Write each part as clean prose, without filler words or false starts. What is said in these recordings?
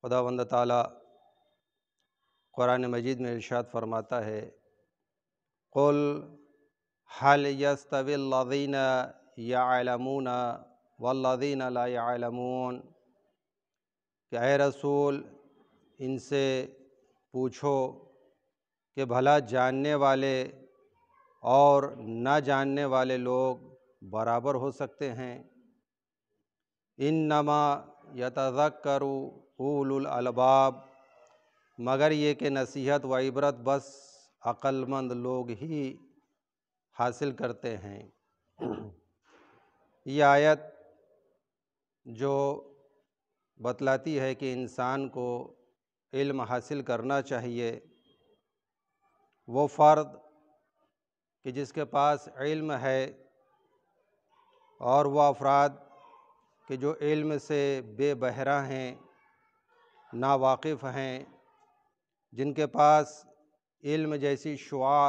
खुदावंद ताला कुरान मजीद में इरशाद फरमाता है, कुल हल यस्तविल्लज़ीना यअलमून वल्लज़ीना ला यअलमून, कि ऐ रसूल इनसे पूछो कि भला जानने वाले और न जानने वाले लोग बराबर हो सकते हैं। इन्नमा यतज़क्करु उलुल अलबाब, मगर ये कि नसीहत व इबरत बस अक्लमंद लोग ही हासिल करते हैं। ये आयत जो बतलाती है कि इंसान को इल्म हासिल करना चाहिए, वो फ़र्द कि जिसके पास इल्म है और वह अफराद कि जो इल्म से बेबहरा हैं, नावाकिफ़ हैं, जिनके पास इल्म जैसी शुआ,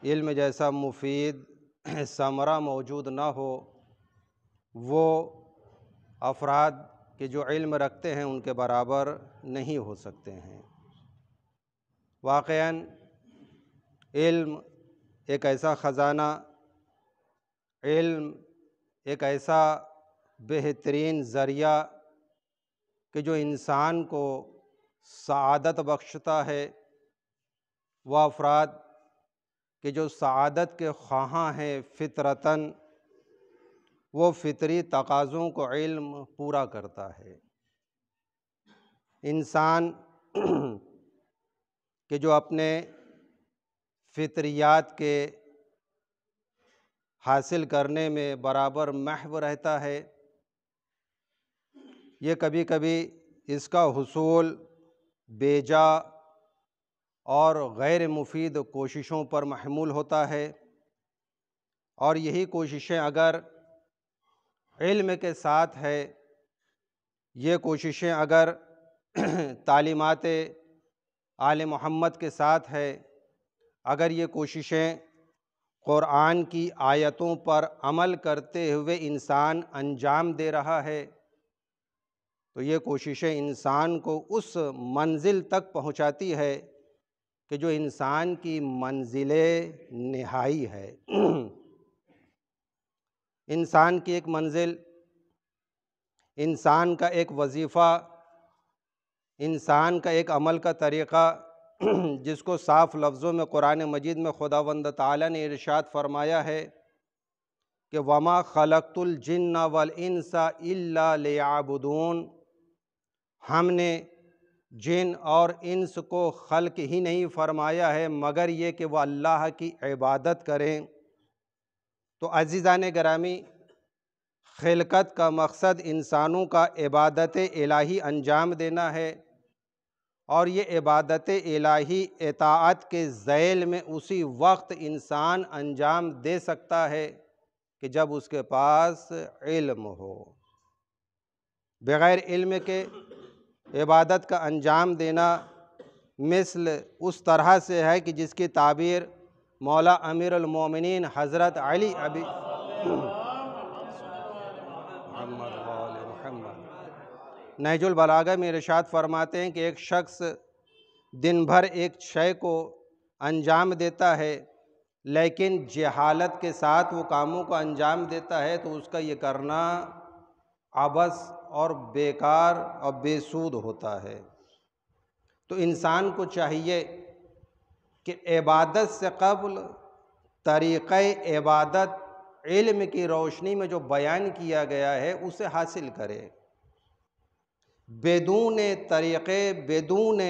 इल्म जैसा मुफीद समरा मौजूद ना हो, वो अफराद कि जो इल्म रखते हैं उनके बराबर नहीं हो सकते हैं। वाक़ईन इल्म एक ऐसा ख़ज़ाना, इल्म एक ऐसा बेहतरीन ज़रिया कि जो इंसान को सआदत बख्शता है। वह अफराद कि जो सआदत के ख्वाहां हैं फ़ितरतन, वो फ़ितरी तकाज़ों को इल्म पूरा करता है। इंसान कि जो अपने फ़ितरियात के हासिल करने में बराबर महव रहता है, ये कभी कभी इसका हुसूल बेजा और गैर मुफीद कोशिशों पर महमूल होता है। और यही कोशिशें अगर इल्म के साथ है, ये कोशिशें अगर तालीमात आले मोहम्मद के साथ है, अगर ये कोशिशें क़ुरान की आयतों पर अमल करते हुए इंसान अंजाम दे रहा है, तो ये कोशिशें इंसान को उस मंजिल तक पहुंचाती है कि जो इंसान की मंजिले निहाई है। इंसान की एक मंजिल, इंसान का एक वजीफ़ा, इंसान का एक अमल का तरीक़ा जिसको साफ़ लफ्ज़ों में कुरान मजीद में खुदावंद ताला ने इरशाद फरमाया है कि वमा खलक़तुल जिन्ना वल इंसा इल्ला लियअबुदून, हमने जिन और इंस को खल्क ही नहीं फरमाया है मगर ये कि वह अल्लाह की इबादत करें। तो अज़ीज़ान गिरामी, खिलकत का मकसद इंसानों का इबादत इलाही अंजाम देना है, और ये इबादत इलाही इताअत के ज़ैल में उसी वक्त इंसान अंजाम दे सकता है कि जब उसके पास इल्म हो। बग़ैर इल्म के इबादत का अंजाम देना मिसल उस तरह से है कि जिसकी ताबीर मौला अमीरुल मोमिनीन हज़रत अली अबी नहजुल बलागा में इरशाद फरमाते हैं कि एक शख्स दिन भर एक शय को अंजाम देता है, लेकिन जहालत के साथ वो कामों को अंजाम देता है, तो उसका ये करना अबस और बेकार और बेसूद होता है। तो इंसान को चाहिए कि इबादत से क़ब्ल तरीक़े इबादत इल्म की रोशनी में जो बयान किया गया है उसे हासिल करे। बेदून तरीक़े, बेदून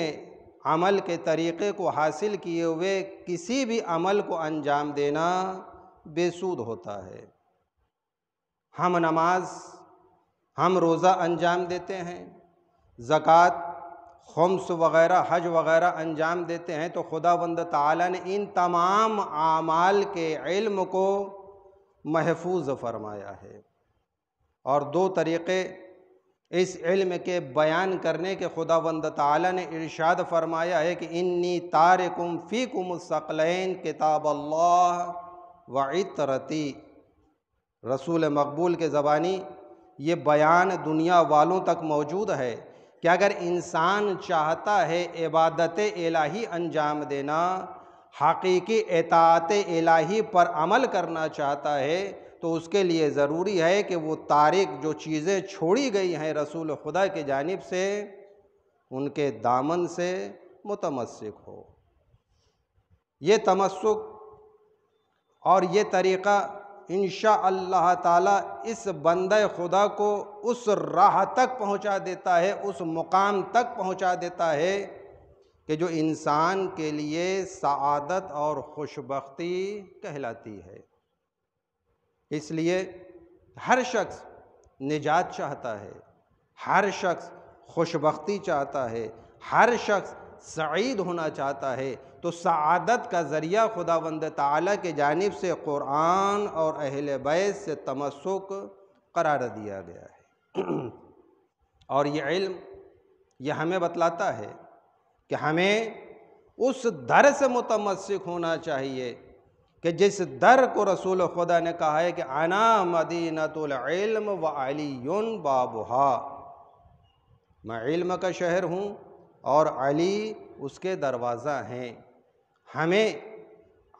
अमल के तरीक़े को हासिल किए हुए किसी भी अमल को अंजाम देना बेसूद होता है। हम नमाज, हम रोज़ा अंजाम देते हैं, ज़कात, खुम्स वग़ैरह, हज वग़ैरह अंजाम देते हैं, तो खुदावंद ताला ने इन तमाम आमाल के इल्म को महफूज फरमाया है। और दो तरीक़े इस इल्म के बयान करने के खुदावंद ताला ने इरशाद फरमाया है कि इन्नी तारिकुम फ़ीकुमुस्सक़लैन किताबल्लाह व इतरती। रसूल मकबूल के ज़बानी ये बयान दुनिया वालों तक मौजूद है कि अगर इंसान चाहता है इबादत इलाही अंजाम देना, हकीकी इताअत इलाही पर अमल करना चाहता है, तो उसके लिए ज़रूरी है कि वो तारिक जो चीज़ें छोड़ी गई हैं रसूल खुदा की जानिब से, उनके दामन से मुतमस्सिक हो। ये तमस्सुक और ये तरीक़ा इंशाअल्लाह ताला इस बंदे खुदा को उस राह तक पहुंचा देता है, उस मुकाम तक पहुंचा देता है कि जो इंसान के लिए सआदत और खुशबख्ती कहलाती है। इसलिए हर शख्स निजात चाहता है, हर शख्स खुशबख्ती चाहता है, हर शख्स सईद होना चाहता है। तो सआदत का ज़रिया खुदावंद ताला के जानिब से कुरान और अहले बैत से तमस्सुक करार दिया गया है। और ये इल्म ये हमें बतलाता है कि हमें उस दर से मुतमस्सिक होना चाहिए कि जिस दर को रसूल खुदा ने कहा है कि अना मदीनतुल इल्म व अलीयुन बाबुहा, मैं इल्म का शहर हूँ और अली उसके दरवाज़ा हैं। हमें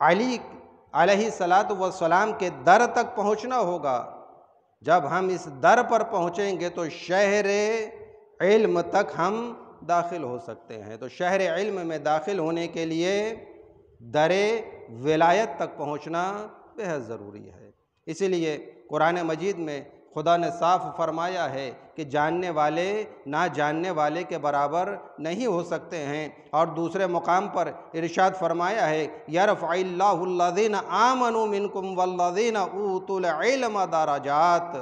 अली अलैहिस्सलातु वस्सलाम के दर तक पहुँचना होगा। जब हम इस दर पर पहुँचेंगे तो शहर इल्म तक हम दाखिल हो सकते हैं। तो शहर इल्म में दाखिल होने के लिए दरे विलायत तक पहुँचना बेहद ज़रूरी है। इसीलिए कुरान मजीद में खुदा ने साफ फरमाया है कि जानने वाले ना जानने वाले के बराबर नहीं हो सकते हैं। और दूसरे मुकाम पर इरशाद फरमाया है यरफ़इल्लाहुल्लज़ीना आमनू मिनकुम वल्लज़ीना ऊतुल इल्म दरजात,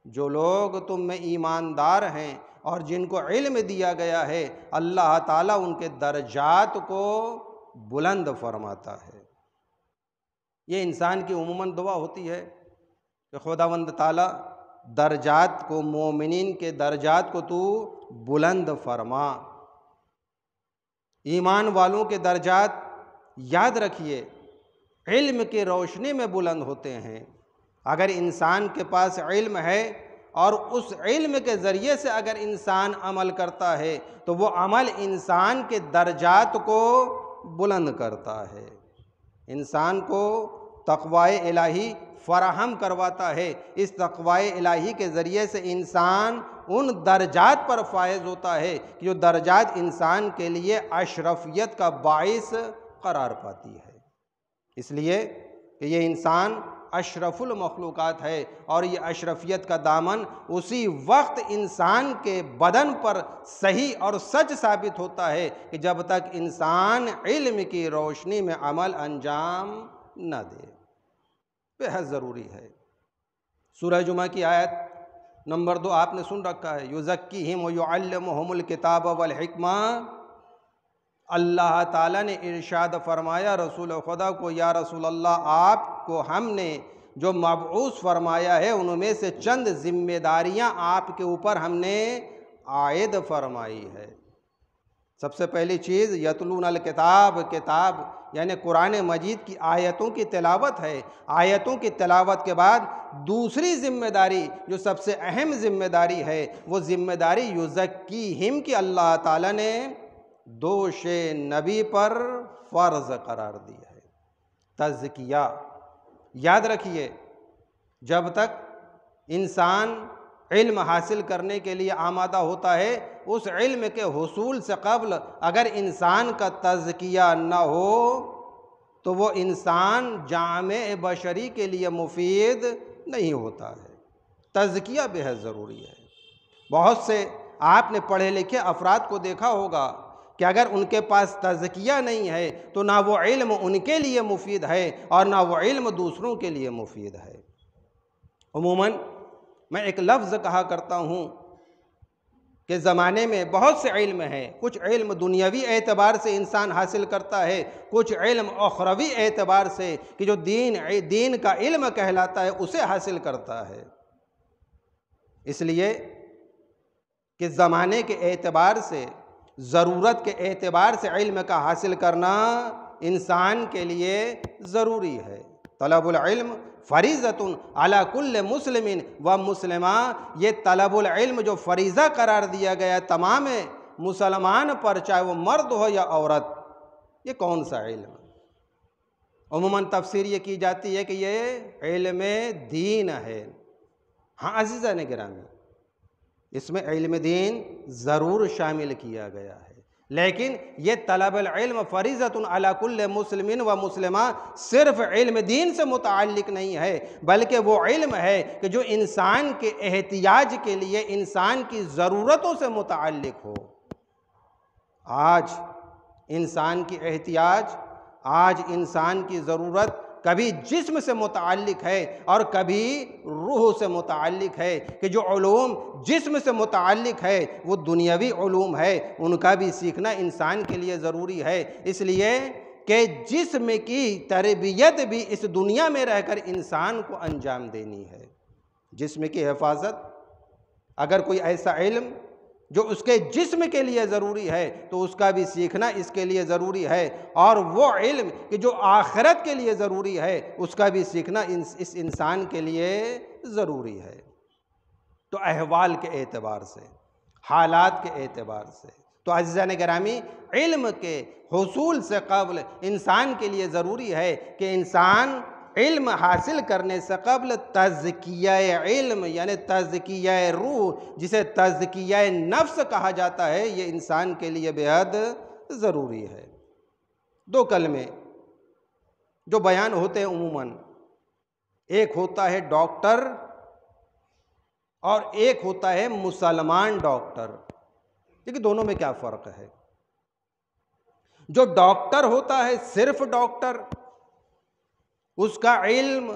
जो लोग तुम में ईमानदार हैं और जिनको इल्म दिया गया है, अल्लाह ताला उनके दर्जात को बुलंद फरमाता है। ये इंसान की उमूमन दुआ होती है कि खुदावंद ताला दर्जात को, मोमिनीन के दर्जात को तू बुलंद फरमा। ईमान वालों के दर्जात याद रखिए इल्म की रोशनी में बुलंद होते हैं। अगर इंसान के पास इल्म है और उस इल्म के ज़रिए से अगर इंसान अमल करता है तो वो अमल इंसान के दर्जात को बुलंद करता है, इंसान को तक़वाए इलाही फ़राहम करवाता है। इस तक़वाए इलाही के ज़रिए से इंसान उन दर्जात पर फायज़ होता है कि जो दर्जात इंसान के लिए अशरफियत का बाइस करार पाती है। इसलिए कि ये इंसान अशरफुल मखलूक़ात है और ये अशरफियत का दामन उसी वक्त इंसान के बदन पर सही और सच साबित होता है कि जब तक इंसान इल्म की रोशनी में अमल अंजाम न दे। बेहद ज़रूरी है। सूरह जुमा की आयत नंबर 2 आपने सुन रखा है, युज़क्कीहिम व युअल्लिमुहुमुल किताब वल हिक्मा। अल्लाह ताला ने इरशाद फरमाया रसूल खुदा को, या रसूल अल्लाह, आपको हमने जो मबऊस फरमाया है उनमें से चंद जिम्मेदारियां आपके ऊपर हमने आयद फरमाई है। सबसे पहली चीज़ यतलून अल किताब, किताब यानी कुरान मजीद की आयतों की तिलावत है। आयतों की तिलावत के बाद दूसरी जिम्मेदारी जो सबसे अहम जिम्मेदारी है वो जिम्मेदारी युज़क्कीहिम की अल्लाह ताला ने दोषे नबी पर फ़र्ज़ करार दी है। तज़किया, याद रखिए जब तक इंसान इल्म हासिल करने के लिए आमादा होता है, उस इल्म के हुसूल से कब्ल अगर इंसान का तज़किया न हो तो वो इंसान जामे बशरी के लिए मुफीद नहीं होता है। तज़किया बेहद ज़रूरी है। बहुत से आपने पढ़े लिखे अफराद को देखा होगा कि अगर उनके पास तज़किया नहीं है तो ना वो इल्म उनके लिए मुफीद है और ना वो इल्म दूसरों के लिए मुफीद है। उमूमन मैं एक लफ्ज़ कहा करता हूँ कि ज़माने में बहुत से इल्म हैं। कुछ इल्म दुनियावी एतबार से इंसान हासिल करता है, कुछ इल्म उखरवी एतबार से कि जो दीन का इल्म कहलाता है उसे हासिल करता है। इसलिए कि ज़माने के एतबार से, ज़रूरत के एतबार से इल्म का हासिल करना इंसान के लिए ज़रूरी है। तलबुल इल्म फरीज़तुन अला कुल्ल मुस्लिमिन व मुस्लिमा, ये तलबुल इल्म जो फरीज़ा करार दिया गया तमाम मुसलमान पर, चाहे वो मर्द हो या औरत, ये कौन सा इल्म? उम्मन तफसीर ये की जाती है कि ये इल्म दीन है। हाँ अज़ीज़ा ने गिरामी, इसमें इल्म दीन ज़रूर शामिल किया गया है, लेकिन ये तलबुल इल्म फरीज़तुन अला कुल्ल मुस्लिमिन व मुस्लिमा सिर्फ इल्म दीन से मुताल्लिक नहीं है, बल्कि वो इल्म है कि जो इंसान के एहतियाज के लिए, इंसान की ज़रूरतों से मुताल्लिक हो। आज इंसान की एहतियाज, आज इंसान की ज़रूरत कभी जिस्म से मुताल्लिक है और कभी रूह से मुताल्लिक है, कि जो उलूम जिस्म से मुताल्लिक है वो दुनियावी उलूम है, उनका भी सीखना इंसान के लिए ज़रूरी है। इसलिए कि जिस्म की तरबियत भी इस दुनिया में रहकर इंसान को अंजाम देनी है। जिस्म की हिफाजत, अगर कोई ऐसा इल्म जो उसके जिस्म के लिए ज़रूरी है तो उसका भी सीखना इसके लिए ज़रूरी है, और वो इल्म कि जो आखिरत के लिए ज़रूरी है उसका भी सीखना इस इंसान के लिए ज़रूरी है। तो अहवाल के एतबार से, हालात के एतबार से, तो अज़ीज़ान गिरामी, इल्म के हुसूल से क़ब्ल इंसान के लिए ज़रूरी है कि इंसान इल्म हासिल करने से क़ब्ल तज़किया इल्म यानी तज़किया रूह, जिसे तज़किया नफ्स कहा जाता है, ये इंसान के लिए बेहद ज़रूरी है। दो कलमे जो बयान होते हैं उमूमन, एक होता है डॉक्टर और एक होता है मुसलमान डॉक्टर। देखिए दोनों में क्या फ़र्क है। जो डॉक्टर होता है सिर्फ डॉक्टर, उसका इल्म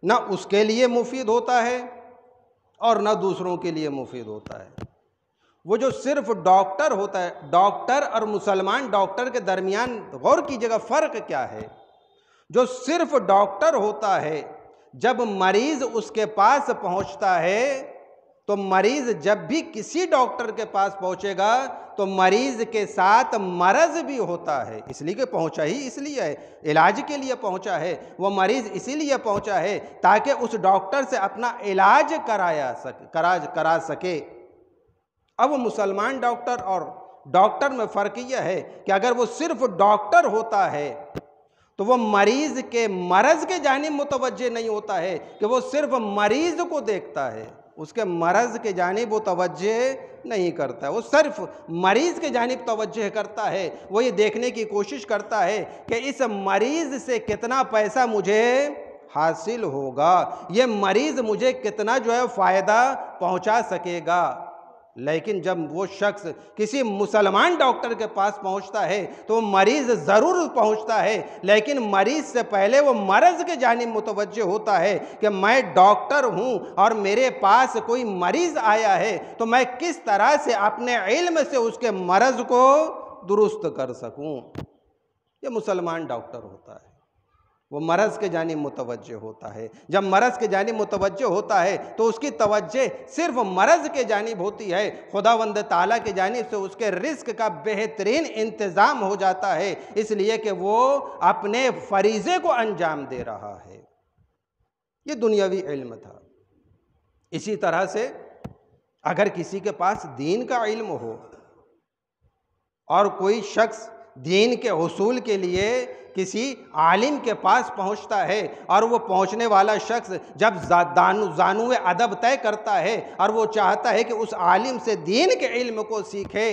ना उसके लिए मुफीद होता है और ना दूसरों के लिए मुफीद होता है। वो जो सिर्फ डॉक्टर होता है, डॉक्टर और मुसलमान डॉक्टर के दरमियान गौर कीजिएगा फ़र्क क्या है। जो सिर्फ डॉक्टर होता है, जब मरीज़ उसके पास पहुंचता है तो मरीज़ जब भी किसी डॉक्टर के पास पहुंचेगा तो मरीज़ के साथ मरज़ भी होता है, इसलिए कि पहुंचा ही इसलिए है, इलाज के लिए पहुंचा है। वो मरीज़ इसीलिए पहुंचा है ताकि उस डॉक्टर से अपना इलाज करा सके। अब वो मुसलमान डॉक्टर और डॉक्टर में फ़र्क यह है कि अगर वो सिर्फ डॉक्टर होता है तो वो मरीज़ के मरज़ के जानिब मुतवज्जे नहीं होता है, कि वो सिर्फ मरीज़ को देखता है, उसके मरज़ के जानिब वो तवज्जे नहीं करता है, वो सिर्फ मरीज़ के जानिब तवज्जे करता है। वो ये देखने की कोशिश करता है कि इस मरीज़ से कितना पैसा मुझे हासिल होगा, ये मरीज़ मुझे कितना जो है फ़ायदा पहुंचा सकेगा। लेकिन जब वो शख्स किसी मुसलमान डॉक्टर के पास पहुंचता है तो मरीज़ ज़रूर पहुंचता है, लेकिन मरीज़ से पहले वो मरज़ के जानिब मुतवज्जे होता है कि मैं डॉक्टर हूं और मेरे पास कोई मरीज़ आया है तो मैं किस तरह से अपने इल्म से उसके मरज़ को दुरुस्त कर सकूं। ये मुसलमान डॉक्टर होता है, वो मरज़ के जानिब मुतवज्जे होता है। जब मरज़ के जानिब मुतवज्जे होता है तो उसकी तवज्जे सिर्फ मरज़ के जानिब होती है, खुदावंद ताला के जानिब से उसके रिस्क का बेहतरीन इंतज़ाम हो जाता है, इसलिए कि वो अपने फरीज़े को अंजाम दे रहा है। ये दुनियावी इल्म था। इसी तरह से अगर किसी के पास दीन का इल्म हो और कोई शख्स दीन के हुसूल के लिए किसी आलिम के पास पहुंचता है और वो पहुंचने वाला शख्स जब ज़ानुए अदब तय करता है और वो चाहता है कि उस आलिम से दीन के इल्म को सीखे,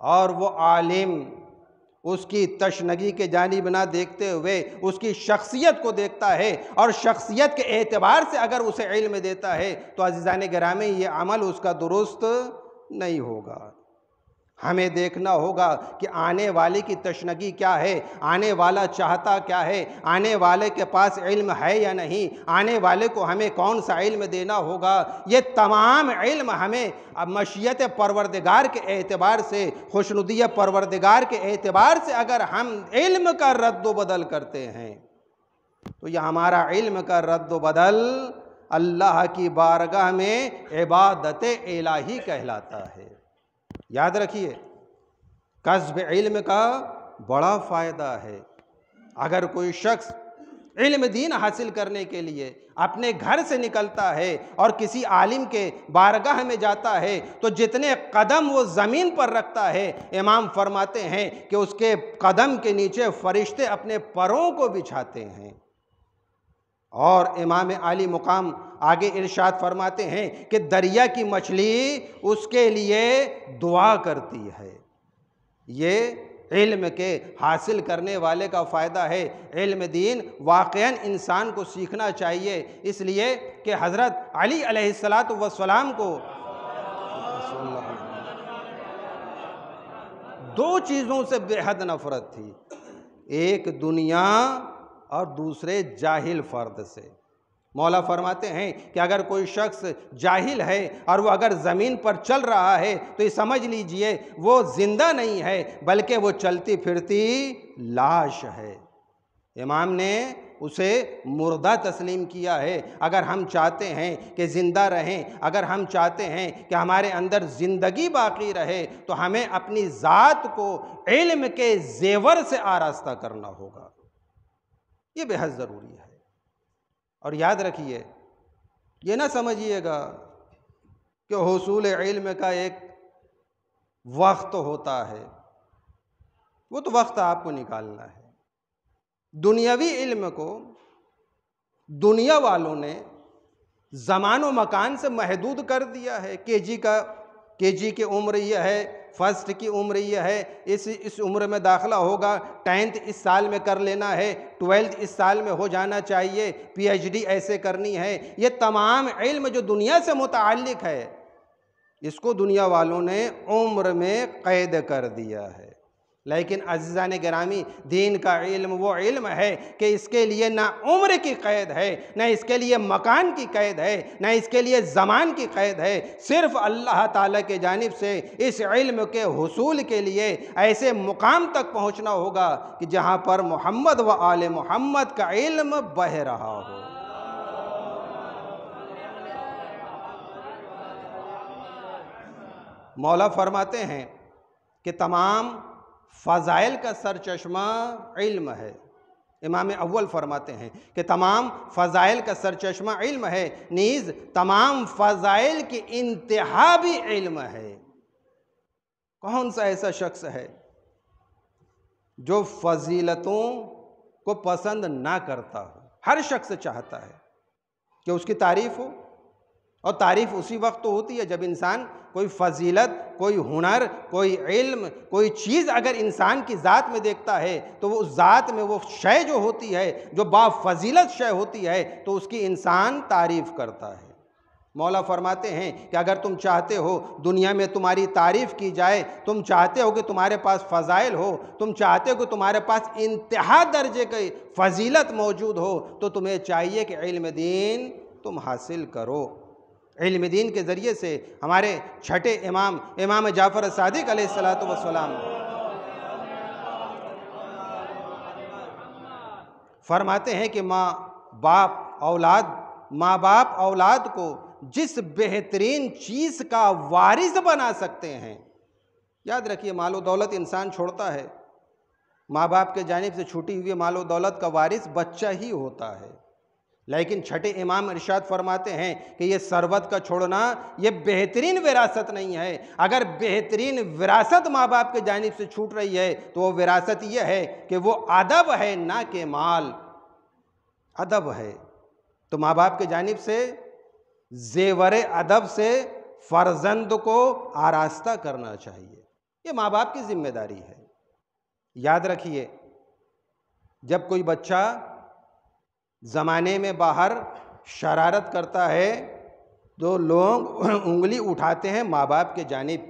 और वो आलिम उसकी तशनगी के जानिब ना देखते हुए उसकी शख्सियत को देखता है और शख्सियत के एतबार से अगर उसे इल्म देता है तो अज़ीज़ान गिरामी ये अमल उसका दुरुस्त नहीं होगा। हमें देखना होगा कि आने वाले की तशनगी क्या है, आने वाला चाहता क्या है, आने वाले के पास इल्म है या नहीं, आने वाले को हमें कौन सा इल्म देना होगा। ये तमाम इल्म हमें मशीयत परवरदिगार के एतबार से, खुशनुदिय परवरदिगार के एतबार से अगर हम इल्म का रद्द बदल करते हैं तो यह हमारा इल्म का रद्द बदल अल्लाह की बारगाह में इबादत इलाही कहलाता है। याद रखिए, कस्ब इल्म का बड़ा फ़ायदा है। अगर कोई शख्स इल्म दीन हासिल करने के लिए अपने घर से निकलता है और किसी आलिम के बारगाह में जाता है तो जितने कदम वो ज़मीन पर रखता है, इमाम फरमाते हैं कि उसके कदम के नीचे फरिश्ते अपने परों को बिछाते हैं। और इमाम आली मुकाम आगे इरशाद फरमाते हैं कि दरिया की मछली उसके लिए दुआ करती है। ये इल्म के हासिल करने वाले का फ़ायदा है। इल्म दीन वाक़ईन इंसान को सीखना चाहिए, इसलिए कि हज़रत अली अलैहिस्सलातु वस्सलाम को दो चीज़ों से बेहद नफ़रत थी, एक दुनिया और दूसरे जाहिल फ़र्द से। मौला फरमाते हैं कि अगर कोई शख्स जाहिल है और वो अगर ज़मीन पर चल रहा है तो ये समझ लीजिए वो ज़िंदा नहीं है बल्कि वो चलती फिरती लाश है। इमाम ने उसे मुर्दा तस्लीम किया है। अगर हम चाहते हैं कि ज़िंदा रहें, अगर हम चाहते हैं कि हमारे अंदर ज़िंदगी बाकी रहे तो हमें अपनी ज़ात को इल्म के ज़ेवर से आरास्ता करना होगा। ये बेहद ज़रूरी है। और याद रखिए, ये ना समझिएगा कि हुसूल इल्म का एक वक्त होता है, वो तो वक्त आपको निकालना है। दुनियावी इल्म को दुनिया वालों ने ज़मान व मकान से महदूद कर दिया है। केजी की उम्र यह है, फर्स्ट की उम्र यह है, इस उम्र में दाखिला होगा, 10th इस साल में कर लेना है, 12th इस साल में हो जाना चाहिए, PhD ऐसे करनी है। ये तमाम इल्म जो दुनिया से मुताल्लिक़ है, इसको दुनिया वालों ने उम्र में क़ैद कर दिया है। लेकिन अज़ीज़ान गिरामी, दीन का इल्म वो इल्म है कि इसके लिए ना उम्र की क़ैद है, ना इसके लिए मकान की क़ैद है, ना इसके लिए ज़मान की क़ैद है। सिर्फ़ अल्लाह ताला के जानिब से इस इल्म के हुसूल के लिए ऐसे मुकाम तक पहुँचना होगा कि जहाँ पर मोहम्मद व आले मोहम्मद का इल्म बह रहा हो। मौला फरमाते हैं कि तमाम फ़ज़ाइल का सरचश्मा इल्म है। इमाम अव्वल फरमाते हैं कि तमाम फ़ज़ाइल का सरचश्मा इल्म है, नीज़ तमाम फ़ज़ाइल की इंतहा भी इल्म है। कौन सा ऐसा शख्स है जो फ़जीलतों को पसंद ना करता हो? हर शख्स चाहता है कि उसकी तारीफ़ हो, और तारीफ़ उसी वक्त तो होती है जब इंसान कोई फ़जीलत, कोई हुनर, कोई इल्म, कोई चीज़ अगर इंसान की ज़ात में देखता है तो वो उस ज़ात में वो शय जो होती है, जो बाफ़जीलत शय होती है, तो उसकी इंसान तारीफ़ करता है। मौला फरमाते हैं कि अगर तुम चाहते हो दुनिया में तुम्हारी तारीफ़ की जाए, तुम चाहते हो कि तुम्हारे पास फ़ज़ाइल हो, तुम चाहते हो कि तुम्हारे पास इंतहा दर्जे की फ़जीलत मौजूद हो, तो तुम्हें चाहिए कि इल्म दीन तुम हासिल करो। इल्म दीन के ज़रिए से हमारे छठे इमाम जाफ़र सादिक अलैहिस्सलातु वस्सलाम फरमाते हैं कि माँ बाप औलाद को जिस बेहतरीन चीज़ का वारिस बना सकते हैं। याद रखिए, मालो दौलत इंसान छोड़ता है, माँ बाप के जानिब से छूटी हुई मालो दौलत का वारिस बच्चा ही होता है। लेकिन छठे इमाम इरशाद फरमाते हैं कि ये सरवत का छोड़ना ये बेहतरीन विरासत नहीं है। अगर बेहतरीन विरासत माँ बाप के जानिब से छूट रही है तो वो विरासत ये है कि वो अदब है, ना कि माल। अदब है तो माँ बाप के जानिब से ज़ेवर अदब से फ़र्जंद को आरास्ता करना चाहिए। ये माँ बाप की जिम्मेदारी है। याद रखिए, जब कोई बच्चा ज़माने में बाहर शरारत करता है तो लोग उंगली उठाते हैं माँ बाप के जानिब।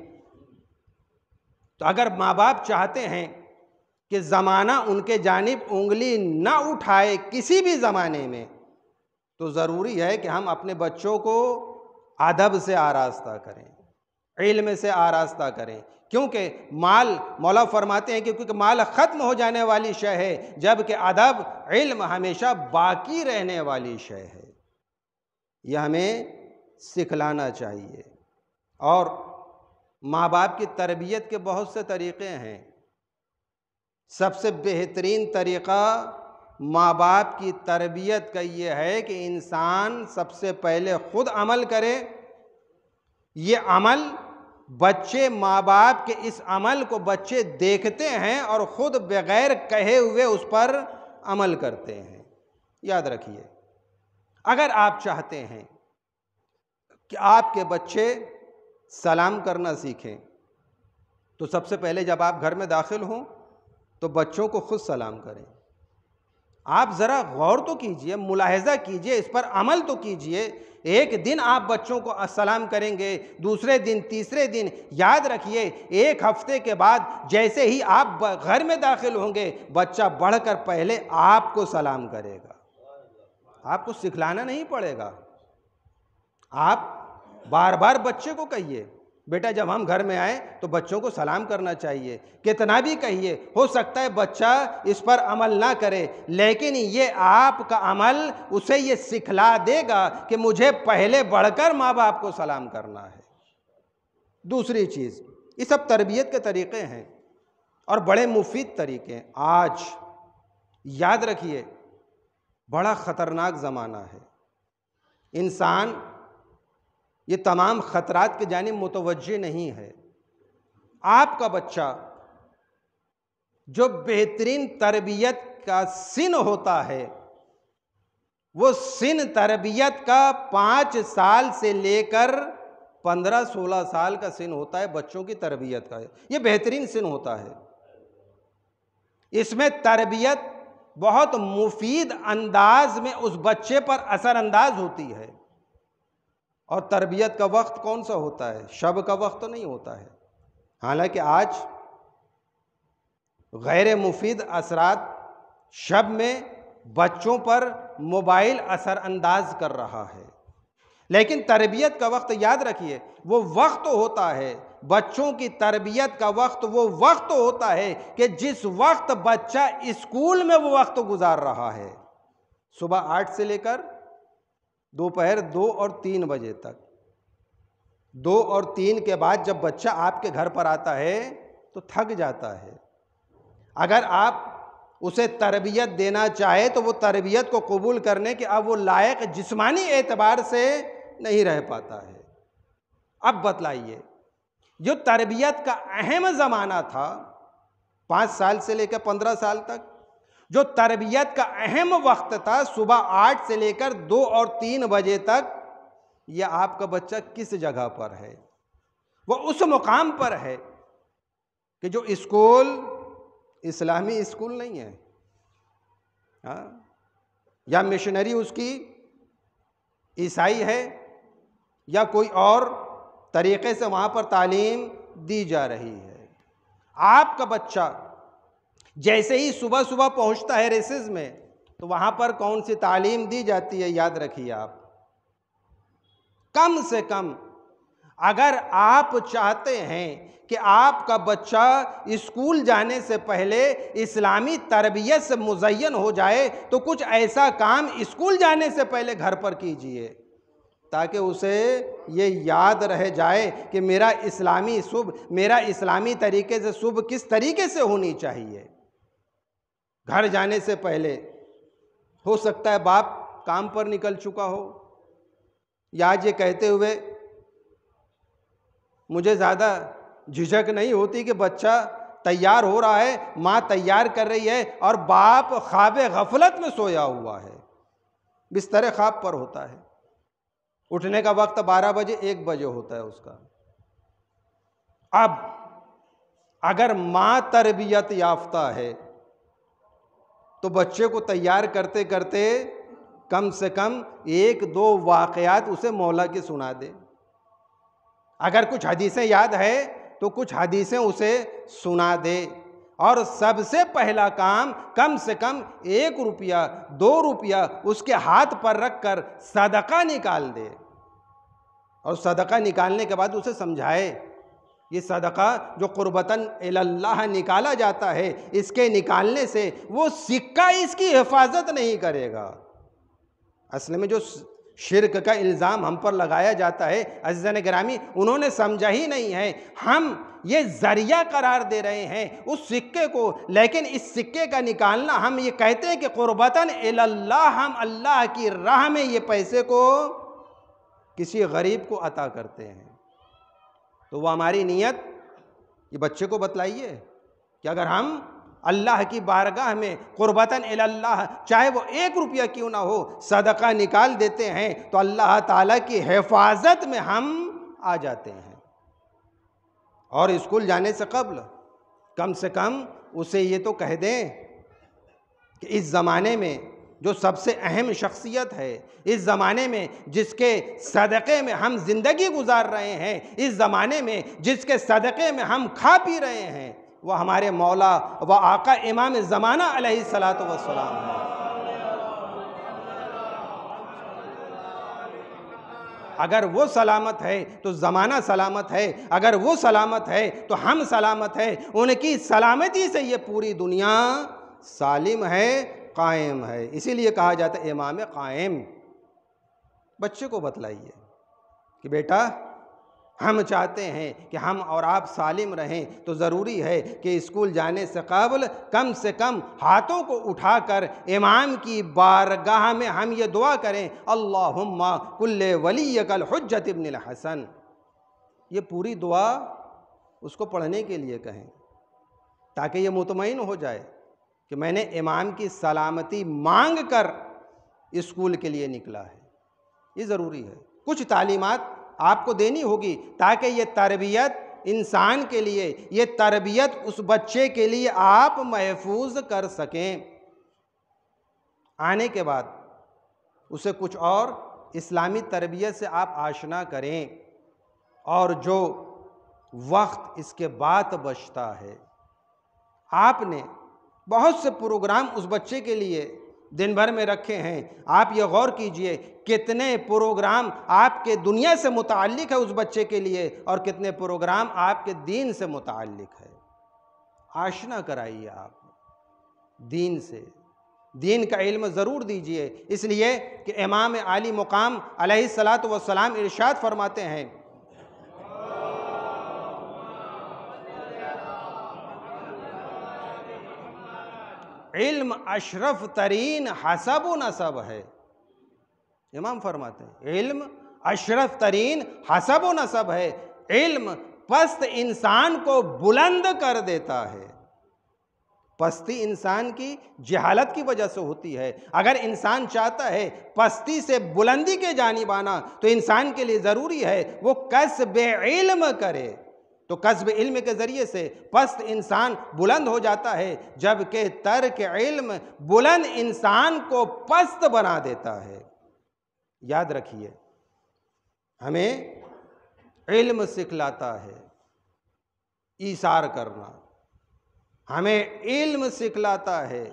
तो अगर माँ बाप चाहते हैं कि ज़माना उनके जानिब उंगली ना उठाए किसी भी ज़माने में, तो ज़रूरी है कि हम अपने बच्चों को अदब से आरास्ता करें, इल्म से आरास्ता करें। क्योंकि मौला फरमाते हैं क्योंकि माल ख़त्म हो जाने वाली शय है, जबकि अदब इल्म हमेशा बाकी रहने वाली शय है। यह हमें सिखलाना चाहिए। और माँ बाप की तरबियत के बहुत से तरीक़े हैं। सबसे बेहतरीन तरीक़ा माँ बाप की तरबियत का ये है कि इंसान सबसे पहले खुद अमल करे। ये अमल बच्चे माँ बाप के इस अमल को बच्चे देखते हैं और ख़ुद बग़ैर कहे हुए उस पर अमल करते हैं। याद रखिए, अगर आप चाहते हैं कि आपके बच्चे सलाम करना सीखें तो सबसे पहले जब आप घर में दाखिल हों तो बच्चों को खुद सलाम करें। आप ज़रा गौर तो कीजिए, मुलाहिज़ा कीजिए, इस पर अमल तो कीजिए। एक दिन आप बच्चों को अस्सलाम करेंगे, दूसरे दिन, तीसरे दिन, याद रखिए एक हफ्ते के बाद जैसे ही आप घर में दाखिल होंगे बच्चा बढ़कर पहले आपको सलाम करेगा। आपको सिखलाना नहीं पड़ेगा। आप बार बार बच्चे को कहिए, बेटा जब हम घर में आए तो बच्चों को सलाम करना चाहिए। कितना भी कहिए, हो सकता है बच्चा इस पर अमल ना करे, लेकिन ये आपका अमल उसे ये सिखला देगा कि मुझे पहले बढ़कर माँ बाप को सलाम करना है। दूसरी चीज़, ये सब तरबियत के तरीक़े हैं और बड़े मुफीद तरीक़े हैं। आज याद रखिए, बड़ा ख़तरनाक ज़माना है। इंसान ये तमाम ख़तरात के जानिब मुतवज्जे नहीं है। आपका बच्चा जो बेहतरीन तरबियत का सिन होता है, वो सिन तरबियत का 5 साल से लेकर 15-16 साल का सिन होता है। बच्चों की तरबियत का ये बेहतरीन सिन होता है। इसमें तरबियत बहुत मुफीद अंदाज में उस बच्चे पर असरअंदाज होती है। और तरबियत का वक्त कौन सा होता है? शब का वक्त तो नहीं होता है। हालांकि आज गैर मुफीद असरात शब में बच्चों पर मोबाइल असरअंदाज कर रहा है, लेकिन तरबियत का वक्त याद रखिए वो वक्त होता है। बच्चों की तरबियत का वक्त वो वक्त होता है कि जिस वक्त बच्चा स्कूल में वो वक्त गुजार रहा है, सुबह 8 से लेकर दोपहर 2 और 3 बजे तक। 2 और 3 के बाद जब बच्चा आपके घर पर आता है तो थक जाता है। अगर आप उसे तरबियत देना चाहे तो वो तरबियत को कबूल करने के अब वो लायक जिस्मानी एतबार से नहीं रह पाता है। अब बतलाइए, जो तरबियत का अहम ज़माना था 5 साल से लेकर 15 साल तक, जो तरबियत का अहम वक्त था सुबह 8 से लेकर 2 और 3 बजे तक, यह आपका बच्चा किस जगह पर है? वो उस मुकाम पर है कि जो स्कूल इस्लामी स्कूल नहीं है, हाँ, या मिशनरी उसकी ईसाई है या कोई और तरीक़े से वहाँ पर तालीम दी जा रही है। आपका बच्चा जैसे ही सुबह सुबह पहुंचता है रेसेस में तो वहां पर कौन सी तालीम दी जाती है? याद रखिए, आप कम से कम अगर आप चाहते हैं कि आपका बच्चा स्कूल जाने से पहले इस्लामी तरबियत से मुज़य्यन हो जाए तो कुछ ऐसा काम स्कूल जाने से पहले घर पर कीजिए ताकि उसे ये याद रह जाए कि मेरा इस्लामी तरीके से सुबह किस तरीके से होनी चाहिए। घर जाने से पहले हो सकता है बाप काम पर निकल चुका हो, या ये कहते हुए मुझे ज़्यादा झिझक नहीं होती कि बच्चा तैयार हो रहा है, माँ तैयार कर रही है और बाप ख्वाब गफलत में सोया हुआ है, बिस्तर ख्वाब पर होता है। उठने का वक्त 12 बजे 1 बजे होता है उसका। अब अगर माँ तरबियत याफ्ता है तो बच्चे को तैयार करते करते कम से कम 1-2 वाक़यात उसे मौला की सुना दे। अगर कुछ हदीसें याद है तो कुछ हदीसें उसे सुना दे। और सबसे पहला काम कम से कम 1 रुपया 2 रुपया उसके हाथ पर रख कर सदका निकाल दे, और सदका निकालने के बाद उसे समझाए ये सदका जो कुर्बतन इल्लाह निकाला जाता है, इसके निकालने से वो सिक्का इसकी हिफाजत नहीं करेगा। असल में जो शिरक का इल्ज़ाम हम पर लगाया जाता है। अज़ीज़ान गिरामी, उन्होंने समझा ही नहीं है, हम ये ज़रिया करार दे रहे हैं उस सिक्के को, लेकिन इस सिक्के का निकालना, हम ये कहते हैं कि क़ुर्बतन इलल्लाह, हम अल्लाह की राह में ये पैसे को किसी गरीब को अता करते हैं। तो वो हमारी नीयत ये बच्चे को बतलाइए कि अगर हम अल्लाह की बारगाह में क़ुर्बतन इलल्लाह, चाहे वो 1 रुपया क्यों ना हो, सदका निकाल देते हैं, तो अल्लाह ताला की हिफाजत में हम आ जाते हैं। और स्कूल जाने से कब्ल कम से कम उसे ये तो कह दें कि इस ज़माने में जो सबसे अहम शख्सियत है, इस ज़माने में जिसके सदक़े में हम ज़िंदगी गुजार रहे हैं, इस ज़माने में जिसके सदक़े में हम खा पी रहे हैं, वह हमारे मौला व आका इमाम ज़माना अलैहिस्सलातु वस्सलाम है। अगर वो सलामत है तो ज़माना सलामत है, अगर वो सलामत है तो हम सलामत है। उनकी सलामती से ये पूरी दुनिया सालिम है, कायम है। इसीलिए कहा जाता है इमाम कायम। बच्चे को बतलाइए कि बेटा, हम चाहते हैं कि हम और आप सालिम रहें, तो ज़रूरी है कि स्कूल जाने से कबल कम से कम हाथों को उठाकर इमाम की बारगाह में हम ये दुआ करें, अल्लाहुम्मा कुल्ले वलियकल हुज्जत इब्निल हसन। ये पूरी दुआ उसको पढ़ने के लिए कहें, ताकि ये मुतमईन हो जाए कि मैंने इमाम की सलामती मांग कर स्कूल के लिए निकला है। ये ज़रूरी है। कुछ तालीमात आपको देनी होगी ताकि ये तरबियत इंसान के लिए, ये तरबियत उस बच्चे के लिए आप महफूज कर सकें। आने के बाद उसे कुछ और इस्लामी तरबियत से आप आशना करें, और जो वक्त इसके बाद बचता है, आपने बहुत से प्रोग्राम उस बच्चे के लिए दिन भर में रखे हैं। आप ये गौर कीजिए कितने प्रोग्राम आपके दुनिया से मुताल्लिक है उस बच्चे के लिए, और कितने प्रोग्राम आपके दीन से मुताल्लिक है। आशना कराइए आप दीन से, दीन का इल्म ज़रूर दीजिए। इसलिए कि इमाम आली मुकाम अलैहिस्सलातु वस्सलाम इरशाद फरमाते हैं, इल्म अशरफ तरीन हसब व नसब है। इमाम फरमाते हैं इल्म अशरफ तरीन हसब व नसब है। इल्म पस्त इंसान को बुलंद कर देता है। पस्ती इंसान की जहालत की वजह से होती है। अगर इंसान चाहता है पस्ती से बुलंदी के जानिब आना, तो इंसान के लिए ज़रूरी है वो कसब इल्म करे। तो कसब इल्म के ज़रिए से पस्त इंसान बुलंद हो जाता है, जबकि तर्क इल्म बुलंद इंसान को पस्त बना देता है। याद रखिए, हमें इल्म सिखलाता है ईसार करना, हमें इल्म सिखलाता है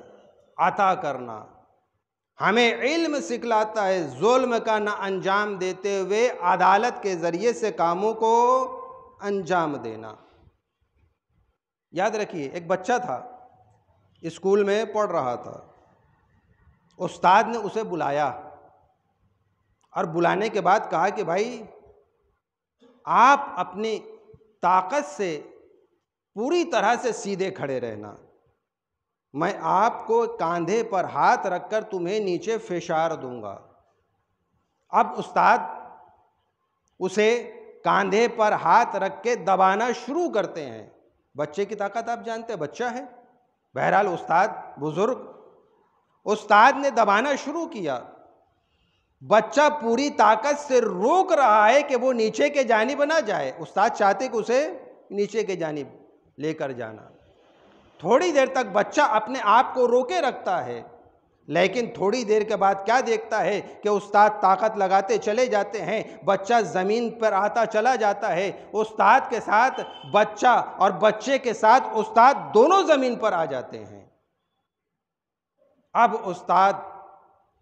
अता करना, हमें इल्म सिखलाता है जुल्म का न अंजाम देते हुए अदालत के ज़रिए से कामों को अंजाम देना। याद रखिए, एक बच्चा था, स्कूल में पढ़ रहा था, उस्ताद ने उसे बुलाया और बुलाने के बाद कहा कि भाई आप अपनी ताकत से पूरी तरह से सीधे खड़े रहना, मैं आपको कंधे पर हाथ रखकर तुम्हें नीचे फिशार दूंगा। अब उस्ताद उसे कंधे पर हाथ रख के दबाना शुरू करते हैं। बच्चे की ताकत आप जानते हैं, बच्चा है। बहरहाल उस्ताद बुजुर्ग, उस्ताद ने दबाना शुरू किया। बच्चा पूरी ताकत से रोक रहा है कि वो नीचे के जानिब ना जाए। उस्ताद चाहते कि उसे नीचे के जानिब लेकर जाना। थोड़ी देर तक बच्चा अपने आप को रोके रखता है, लेकिन थोड़ी देर के बाद क्या देखता है कि उस्ताद ताकत लगाते चले जाते हैं, बच्चा ज़मीन पर आता चला जाता है। उस्ताद के साथ बच्चा और बच्चे के साथ उस्ताद दोनों ज़मीन पर आ जाते हैं। अब उस्ताद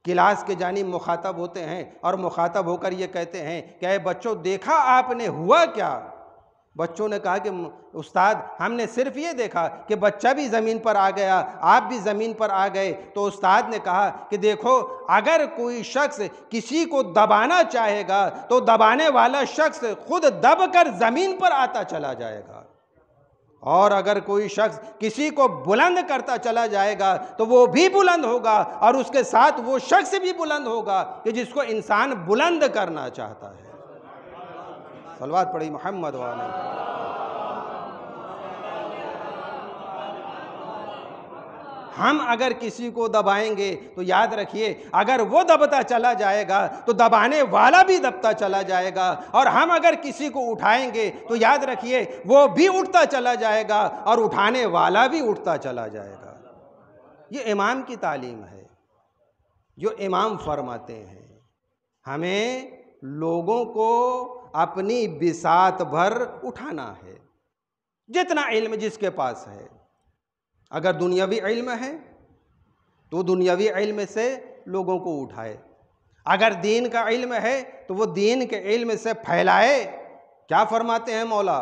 क्लास के जानिब मुखातब होते हैं और मुखातब होकर ये कहते हैं कि बच्चों, देखा आपने हुआ क्या? बच्चों ने कहा कि उस्ताद हमने सिर्फ ये देखा कि बच्चा भी ज़मीन पर आ गया, आप भी ज़मीन पर आ गए। तो उस्ताद ने कहा कि देखो, अगर कोई शख्स किसी को दबाना चाहेगा तो दबाने वाला शख्स खुद दबकर ज़मीन पर आता चला जाएगा, और अगर कोई शख्स किसी को बुलंद करता चला जाएगा तो वो भी बुलंद होगा और उसके साथ वो शख्स भी बुलंद होगा कि जिसको इंसान बुलंद करना चाहता है। सलवात पढ़ी मोहम्मद वाले। हम अगर किसी को दबाएंगे तो याद रखिए, अगर वो दबता चला जाएगा तो दबाने वाला भी दबता चला जाएगा, और हम अगर किसी को उठाएंगे तो याद रखिए वो भी उठता चला जाएगा और उठाने वाला भी उठता चला जाएगा। ये इमाम की तालीम है, जो इमाम फरमाते हैं हमें लोगों को अपनी बिसात भर उठाना है, जितना इल्म जिसके पास है। अगर दुनियावी इल्म है तो दुनियावी इल्म से लोगों को उठाए, अगर दीन का इल्म है तो वो दीन के इल्म से फैलाए। क्या फरमाते हैं मौला?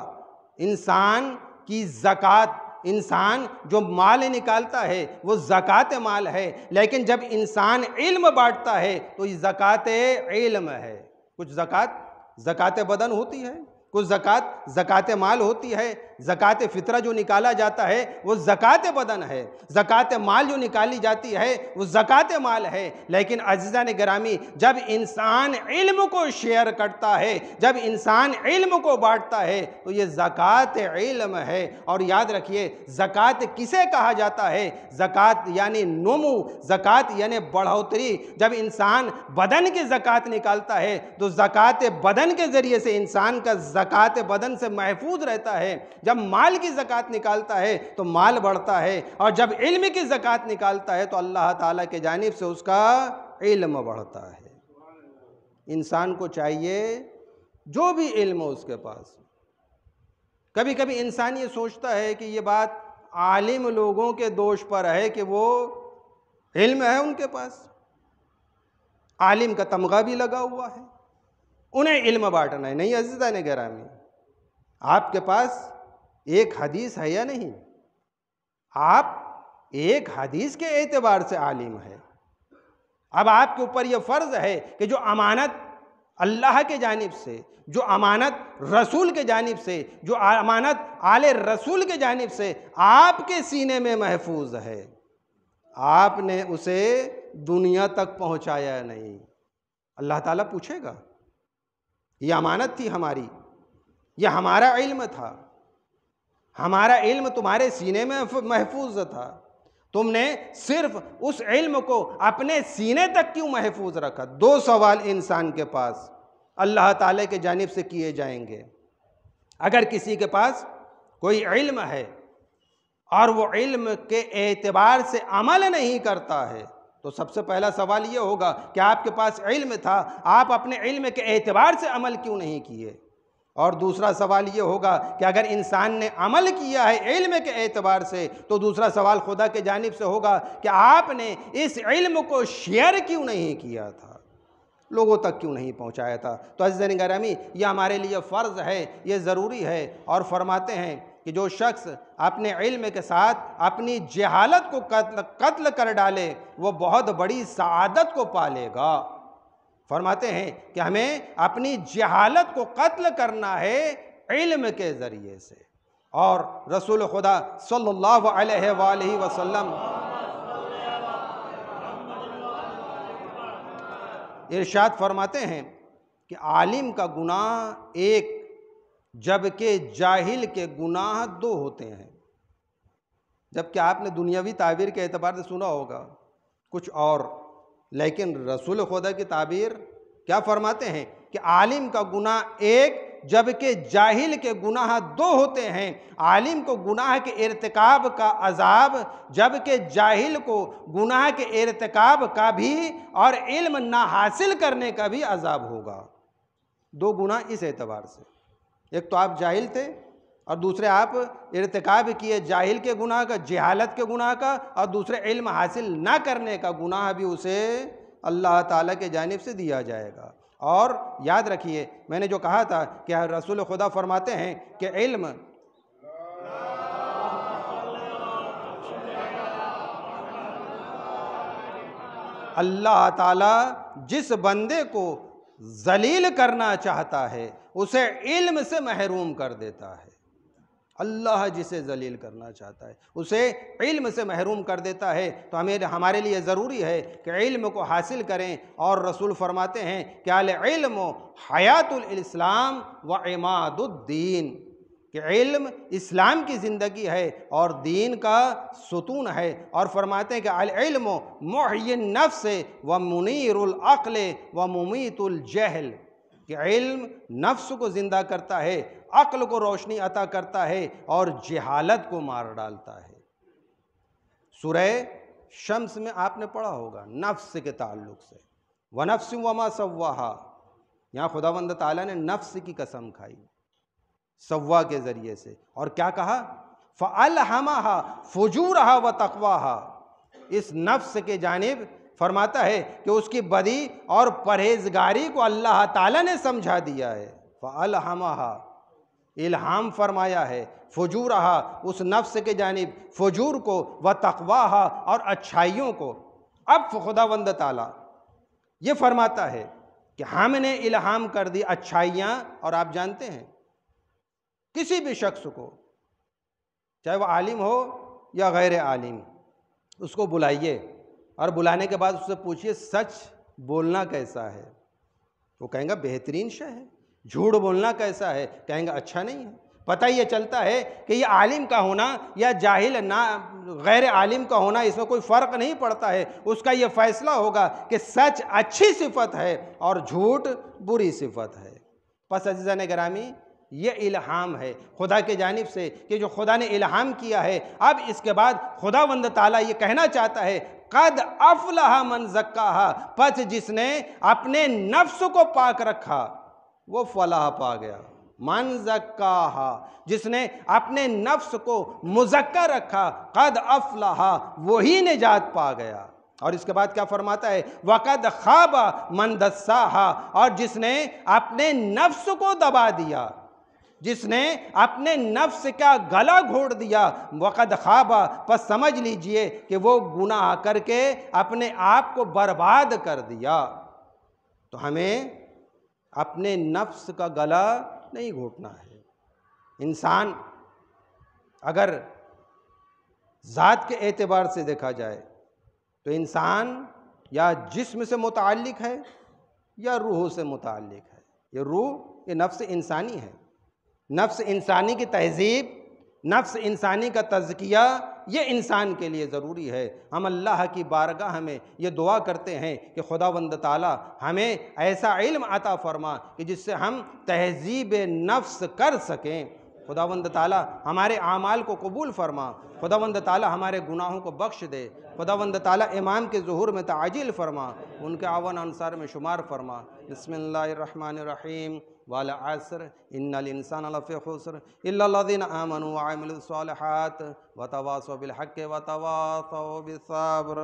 इंसान की ज़कात, इंसान जो माल निकालता है वो ज़कात माल है, लेकिन जब इंसान इल्म बांटता है तो ये ज़कात इल्म है। कुछ ज़कात बदन होती है, कुछ ज़कात माल होती है। ज़कात फितरा जो निकाला जाता है वो ज़कात बदन है, ज़कात माल जो निकाली जाती है वो ज़कात माल है। लेकिन अज़ीज़ान गिरामी, जब इंसान इल्म को शेयर करता है, जब इंसान इल्म को बांटता है तो ये ज़कात इल्म है। और याद रखिए, ज़कात किसे कहा जाता है? ज़कात यानी नुमू, ज़कात यानी बढ़ोतरी। जब इंसान बदन की ज़कात निकालता है तो ज़कात बदन के ज़रिए से इंसान का ज़कात बदन से महफूज रहता है। जब माल की ज़कात निकालता है तो माल बढ़ता है, और जब इल्म की ज़कात निकालता है तो अल्लाह ताला के जानिब से उसका इल्म बढ़ता है। इंसान को चाहिए जो भी इल्म हो उसके पास। कभी कभी इंसान ये सोचता है कि ये बात आलिम लोगों के दोष पर है कि वो इल्म है उनके पास, आलिम का तमगा भी लगा हुआ है, उन्हें इल्म बांटना है। नहीं अज़ीज़ान गिरामी, आपके पास एक हदीस है या नहीं? आप एक हदीस के एतबार से आलिम है। अब आपके ऊपर यह फ़र्ज़ है कि जो अमानत अल्लाह के जानिब से, जो अमानत रसूल के जानिब से, जो अमानत आले रसूल के जानिब से आपके सीने में महफूज है, आपने उसे दुनिया तक पहुँचाया नहीं। अल्लाह ताला पूछेगा, यह अमानत थी हमारी, यह हमारा इल्म था, हमारा इल्म तुम्हारे सीने में महफूज था, तुमने सिर्फ उस इल्म को अपने सीने तक क्यों महफूज रखा? दो सवाल इंसान के पास अल्लाह ताला के जानिब से किए जाएंगे। अगर किसी के पास कोई इल्म है और वो इल्म के एतबार से अमल नहीं करता है तो सबसे पहला सवाल ये होगा कि आपके पास इल्म था, आप अपने इल्म के एतबार से अमल क्यों नहीं किए? और दूसरा सवाल ये होगा कि अगर इंसान ने अमल किया है इल्म के एतबार से तो दूसरा सवाल खुदा के जानिब से होगा कि आपने इस इल्म को शेयर क्यों नहीं किया था, लोगों तक क्यों नहीं पहुंचाया था। तो अज़ीज़ान गिरामी, यह हमारे लिए फ़र्ज़ है, ये ज़रूरी है। और फरमाते हैं कि जो शख्स अपने इल्म के साथ अपनी जहालत को कत्ल कर डाले वो बहुत बड़ी सआदत को पालेगा। फरमाते हैं कि हमें अपनी जहालत को कत्ल करना है इल्म के ज़रिए से। और रसूल खुदा सल्लल्लाहु अलैहि वसल्लम इरशाद फरमाते हैं कि आलिम का गुनाह एक, जबकि जाहिल के गुनाह दो होते हैं। जबकि आपने दुनियावी ताबीर के एतबार से सुना होगा कुछ और, लेकिन रसूल खुदा की ताबीर क्या फरमाते हैं कि आलिम का गुनाह एक, जबकि जाहिल के गुनाह दो होते हैं। आलिम को गुनाह के इर्तिकाब का अजाब, जबकि जाहिल को गुनाह के इर्तिकाब का भी और इल्म ना हासिल करने का भी अजाब होगा। दो गुनाह इस एतबार से, एक तो आप जाहिल थे और दूसरे आप इर्तिकाब किए जाहिल के गुनाह का, जहालत के गुनाह का, और दूसरे इल्म हासिल ना करने का गुनाह भी उसे अल्लाह ताला के जानिब से दिया जाएगा। और याद रखिए मैंने जो कहा था कि रसूल खुदा फरमाते हैं कि इल्म अल्लाह ताला जिस बंदे को जलील करना चाहता है उसे इल्म से महरूम कर देता है। अल्लाह जिसे जलील करना चाहता है उसे इल्म से महरूम कर देता है। तो हमारे लिए ज़रूरी है कि इल्म को हासिल करें। और रसूल फरमाते हैं कि अल इल्म हयातुल इस्लाम व इमादुद्दीन, कि इल्म इस्लाम की ज़िंदगी है और दीन का सुतून है। और फरमाते हैं कि अल इल्म मुहय्यिन नफ्स व मुनीरुल अक़्ल व मुमीतुल जहल, कि इल्म नफ्स को ज़िंदा करता है, अक्ल को रोशनी अता करता है और जहालत को मार डालता है। सूरह शम्स में आपने पढ़ा होगा नफ्स के ताल्लुक से, व नफ्स वमा सव्वाहा, यहाँ खुदावंद ताला ने नफ्स की कसम खाई सव्वा के ज़रिए से, और क्या कहा, फ़अल्हमहा फुजूरहा व तक़वाहा, इस नफ्स के जानिब फरमाता है कि उसकी बदी और परहेजगारी को अल्लाह ताला ने समझा दिया है। फ़अल्हमहा, इल्हाम फरमाया है, फुजूरहा, उस नफ्स के जानिब फुजूर को, व तक़वाहा, और अच्छाइयों को। अब खुदावंद ताला ये फरमाता है कि हमने इल्हाम कर दी अच्छाइयाँ, और आप जानते हैं किसी भी शख्स को, चाहे वह आलिम हो या गैर आलिम, उसको बुलाइए और बुलाने के बाद उससे पूछिए सच बोलना कैसा है, वो कहेंगे बेहतरीन शय है। झूठ बोलना कैसा है, कहेंगे अच्छा नहीं है। पता ये चलता है कि ये आलिम का होना या जाहिल ना गैर आलिम का होना, इसमें कोई फ़र्क नहीं पड़ता है। उसका ये फ़ैसला होगा कि सच अच्छी सिफत है और झूठ बुरी सिफत है। बस अज़ीज़ान गिरामी, ये इल्हाम है खुदा के जानिब से कि जो खुदा ने इल्हाम किया है। अब इसके बाद खुदावंद ताला ये कहना चाहता है, कद अफ़लह मन ज़क्काहा, पस जिसने अपने नफ्स को पाक रखा वो फलाह पा गया। मन ज़क्काहा, जिसने अपने नफ्स को मुज़क्का रखा, कद अफ़लह, वही निजात पा गया। और इसके बाद क्या फरमाता है, वक़द ख़ाबा मन दस्साहा, और जिसने अपने नफ्स को दबा दिया, जिसने अपने नफ्स का गला घोट दिया, वक़द ख़ाबा, बस समझ लीजिए कि वो गुनाह करके अपने आप को बर्बाद कर दिया। तो हमें अपने नफ्स का गला नहीं घोटना है। इंसान अगर ज़ात के एतबार से देखा जाए तो इंसान या जिस्म से मुताल्लिक है या रूह से मुताल्लिक है। ये रूह, ये नफ्स इंसानी है। नफ्स इंसानी की तहज़ीब, नफ्स इंसानी का तज़किया, ये इंसान के लिए ज़रूरी है। हम अल्लाह की बारगाह में ये दुआ करते हैं कि खुदावंद ताला हमें ऐसा इल्म अता फरमा कि जिससे हम तहज़ीब नफ्स कर सकें। खुदावंद ताला हमारे आमाल को कबूल फरमा, खुदावंद ताला हमारे गुनाहों को बख्श दे, खुदावंद ताला इमाम के ज़ुहूर में ताजिल फरमा, उनके आवन अंसार में शुमार फरमा। बिस्मिल्लाहिर्रहमानिर्रहीम, वल अस्र इन्नल इंसान लफ़ी खुस्र इल्लल्लज़ीना आमनू व अमिलुस्सॉलिहात व तवासौ बिल हक़्क़ि व तवासौ बिस्सब्र।